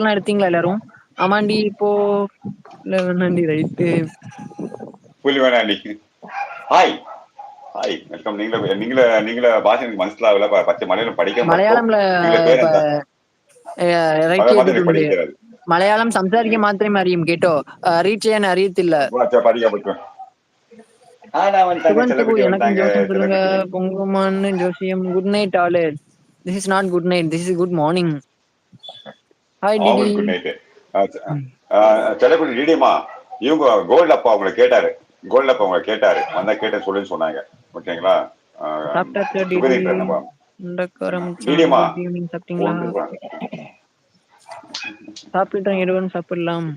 எல்லாம் எடுத்தீங்களா எல்லாரும்? ஆமாண்டி இப்போ இல்ல வேணாண்டி ரைட்டு. புலி வேணாண்டி. Hi hi welcome. நீங்கள பாஷ எனக்கு മനസ്സിലാവില്ല. പക്ഷെ മലയാളം പഠിക്കാൻ പറ്റും. മലയാളംல നിങ്ങളുടെ ഇപ്പ പേരെന്താ? ഇറക്കി മലയാളം മാത്രം എനിക്ക് ചെയ്തിട്ടുണ്ട്. പഠിക്കാൻ തരാது. മലയാളം സംസാരിക്കാൻ മാത്രമേ അറിയും കേട്ടോ. റീഡ് ചെയ്യാൻ അറിയത്തില്ല. படிக்க பറ്റുம். நான் வந்துட்டாங்க சுகன் சிபு செல்லக்குட்டி எனக்கும் வந்துட்டாங்க ஜோசம் சொல்லுங்க. செல்லக்குட்டி. பொங்குமான்னு ஜோசியம். குட் நைட் ஆளு. This is not good night, this is good morning. Hi DD. அவங்களுக்கு குட் நைட்டு. செல்லக்குட்டி டிடிமா இவங்க கோல்டு அப்பா அவங்களை கேட்டாரு. கோல்டு அப்பா அவங்களை கேட்டாரு. வந்தா கேட்டேன்னு சொல்லுன்னு சொன்னாங்க. ஓகேங்களா? சாப்பிட்டாச்சா டிடி? சுகதீந்திரன் நம்ம முண்டக்காரமிச்சான். டிடிமா குட் ஈவினிங். சாப்பிட்டீங்களா? ஒன்று சாப்பிட்டுட்டோம், எடுவன் சாப்பிடலாம்.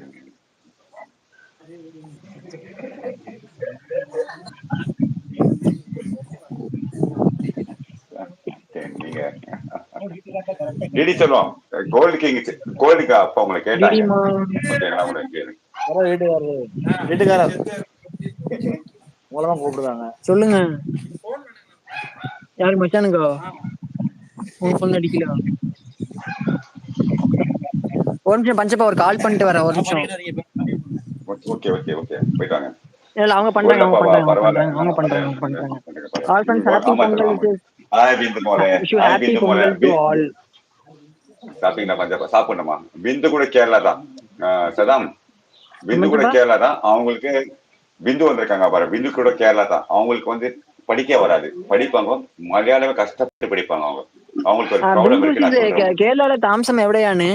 நீங்க டிடி சொல்லுவோம். கோல்டு கிங் கோல்டுக்கு அப்பா உங்களை கேட்டாங்க. டிடிமா ஓகேங்களா? உங்களுக்கு வீட்டுக்காரர் உங்களதான் கூப்பிடுறாங்க. சொல்லுங்க. யாரு மச்சானுக்கா? உன் பொண்ணு அடிக்கல. ஒரு நிமிஷம் பஞ்சப்பா ஒரு கால் பண்ணிட்டு வரேன். ஒரு நிமிஷம். ஓகே ஓகே ஓகே போயிட்டு வாங்க. இல்ல அவங்க கோல்டு பண்றாங்க, அவங்க அப்பாவா? பண்றாங்க, அவங்க பரவாயில்ல. பண்றாங்க, அவங்க பண்றாங்க, அவங்க பண்றாங்க. ஆல் ஃப்ரெண்ட்ஸ் ஹாப்பி ஆமா சார் பொங்கல். ஆமா. ஹாய் பிந்து மோலே. Wish you hi happy Bindu மோலே. Pongal to all. சாப்பிட்டீங்களா பஞ்சப்பா? சாப்பிடணுமா? பிந்து கூட கேரளா தான். சதாம் பிந்து கூட மஞ்சப்பா கேரளா தான். அவங்களுக்கு பிந்து வந்திருக்காங்க பாரு. பிந்து கூட கேரளா தான். அவங்களுக்கு வந்து படிக்க வராது. படிப்பாங்க மலையாளமே கஷ்டப்பட்டு படிப்பாங்க அவங்க. அவங்களுக்கு ஒரு ப்ராப்ளம் இருக்கு. நான் சொல்றேன் உங்களுக்கு. കേരള താമസം എവിടെയാണ്?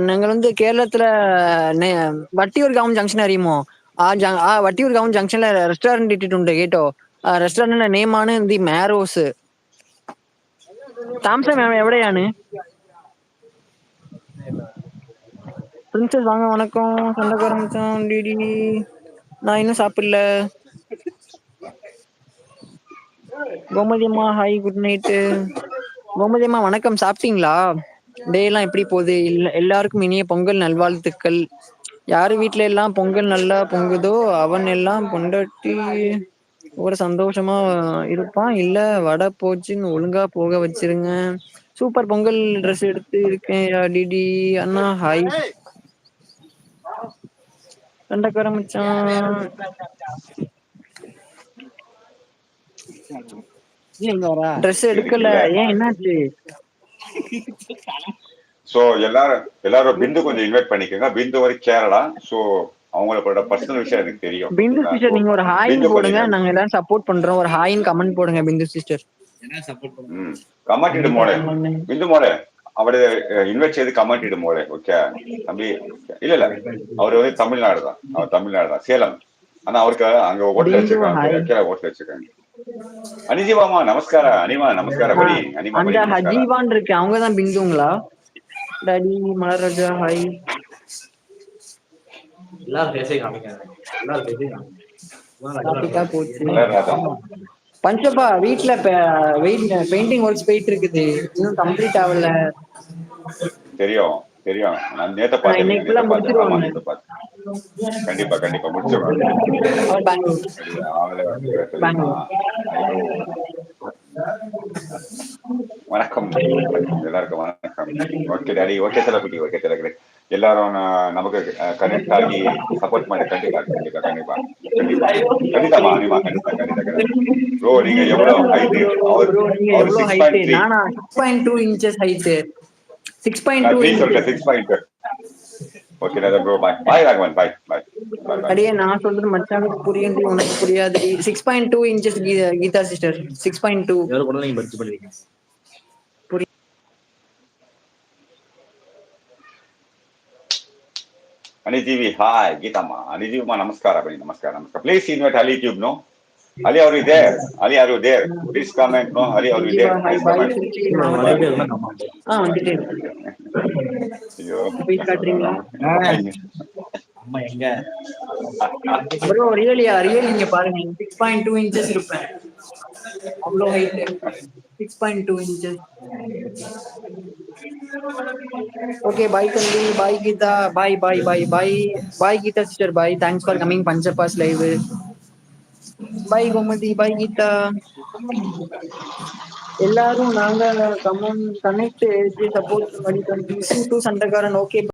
ഞങ്ങൾ കേരളത്തിലെ വട്ടിയൂർ ഗവൺ ജംഗ്ഷൻ അറിയുമോ? ആ വട്ടിയൂർ ഗവൺ ജംഗ്ഷനിലെ റെസ്റ്റോറന്റ് ഇട്ടിട്ടുണ്ട് കേട്ടോ. റെസ്റ്റോറന്റിന്റെ നെയിം ആണ് ദി മാരോസ്. താമസം എവിടെയാണ്? பிரின்சஸ் வாங்க வணக்கம். சொந்தக்காரன் மச்சான் டிடி. நான் இன்னும் சாப்பிடல. கோமதி அம்மா ஹாய் குட் நைட்டு. கோமதி அம்மா வணக்கம். சாப்பிட்டீங்களா? டே எல்லாம் எப்படி போகுது? எல்லாருக்கும் இனிய பொங்கல் நல்வாழ்த்துக்கள். யாரு வீட்டுல எல்லாம் பொங்கல் நல்லா பொங்குதோ அவன் எல்லாம் பொண்டாட்டி ஒரு சந்தோஷமா இருப்பான். இல்ல வடை போச்சுன்னு ஒழுங்கா போக வச்சிருங்க. சூப்பர் பொங்கல் ட்ரெஸ் எடுத்து இருக்கேன் டிடி அண்ணா ஹாய். சண்டைக்கார மச்சான் ட்ரெஸ் எடுக்கல. இருக்கீங்களா? ஏன் என்னாச்சு? சோ எல்லாரும் பிந்து கொஞ்சம் இன்வைட் பண்ணிக்கோங்க. பிந்து ஒரு கேரளா. சோ அவங்களோட பர்சனல் விஷயம் எனக்கு தெரியும். பிந்து ஓகேங்களா? சிஸ்டர் சோ நீங்க ஒரு ஹாய்னு பிந்து போடுங்க. கொஞ்சம் நாங்க எல்லாரும் சப்போர்ட் பண்றோம். ஒரு ஹாய்னு கமெண்ட் போடுங்க பிந்து സിസ്റ്റർ. കമന്റ് ഇടും മോളെ. ബിന്ദു മോളെ അവിടെ ഇൻവൈറ്റ് ചെയ്ത് കമന്റ് ഇടും മോളെ. ഓക്കെ தம்பி இல்ல அவரு வந்து தமிழ்நாடு தான். அவர் தமிழ்நாடு தான், சேலம். ஆனா அவருக்கு அங்க ஓட்டல் பிந்து வச்சிருக்காங்க. ஹாய். ஓகே ஓட்டல் வச்சிருக்காங்க. அனிஜிவாமா நமஸ்கார. அனிமா நமஸ்கார படி. அனிமா அந்த படி நமஸ்கார. ஹஜீவான் இருக்கு அவங்கதான் பிந்துங்களா? Daddy மலராஜா hi. எல்லாரும் பேச காமிக்காங்க. எல்லாரும் பேச காமிக்காங்க. டாபிக்கா போச்சு. மலர்ராஜா பஞ்சப்பா வீட்டுல பெயிண்டிங் ஒர்க்ஸ் போயிட்டு இருக்குது. இன்னும் கம்ப்ளீட் ஆகல. தெரியும் தெரியும். நான் நேத்த பார்த்தேன். இன்னைக்குள்ள நேத்த பார்த்தேன். ஆமா முடிச்சிருவாங்க. நேத்த பார்த்தேன். கண்டிப்பா கண்டிப்பா முடிச்சிருவேன். அவர் பெங்களூர். அவங்களே தெரியுமா? பெங்களூர். ஐயோ வணக்கம் வணக்கம் எல்லாருக்கும் வணக்கம். Okay daddy. ஓகே செல்லக்குட்டி. ஓகே செல்லக்குட்டி. எல்லாரும் நமக்கு கனெக்ட் ஆகி சப்போர்ட் பண்ணி கண்டிப்பா கண்டிப்பா கண்டிப்பா கண்டிப்பா கண்டிப்பாமா அனிமா கண்டிப்பா கண்டிப்பா கண்டிப்பா. ப்ரோ நீங்க எவ்வளவு ஹைட்டு? ப்ரோ நீங்க அவர் எவ்வளவு ஹைட்? 6.3. நானா 6.2 inches ஹைட். 6.2 நான் 3 inches. சொல்லிட்டேன். 6. ஓகே ப்ரோ பாய் பாய் ராகவன் பாய் பாய் பாய் பாய். அடியே நான் சொல்றது மச்சானுக்கு புரியும், உனக்கு புரியாது. 6.2 inches கீதா சிஸ்டர். 6.2 யாரும் கூட நீங்க படிச்சு படிங்க. Anijivi, hi, Geetama. Anijivi, ma, namaskara, buddy, namaskara, namaskara. Please invite Ali Tube, no? Ali, are you there? Ali, are you there? Please comment, no? Ali, are you there? Hi Please bye. comment. வந்துட்டே இருந்தா நம்ம வந்துட்டே Okay, okay. ஐயோ போய் காட்டுறீங்களா? அம்மா எங்க bro ரியலியா இங்க பாருங்க. 6.2 inches இருப்பேன். அவ்வளோ height. 6.2 inches. Okay bye Kandi. Bye Geetha. Bye bye bye bye bye Geetha sister. Bye. Thanks for coming Panchappa's live. Bye Gomathi. Bye Geetha. எல்லாரும் நாங்க கமெண்ட் கனெக்ட் சப்போர்ட் பண்ணி சண்டைக்காரன் ஓகே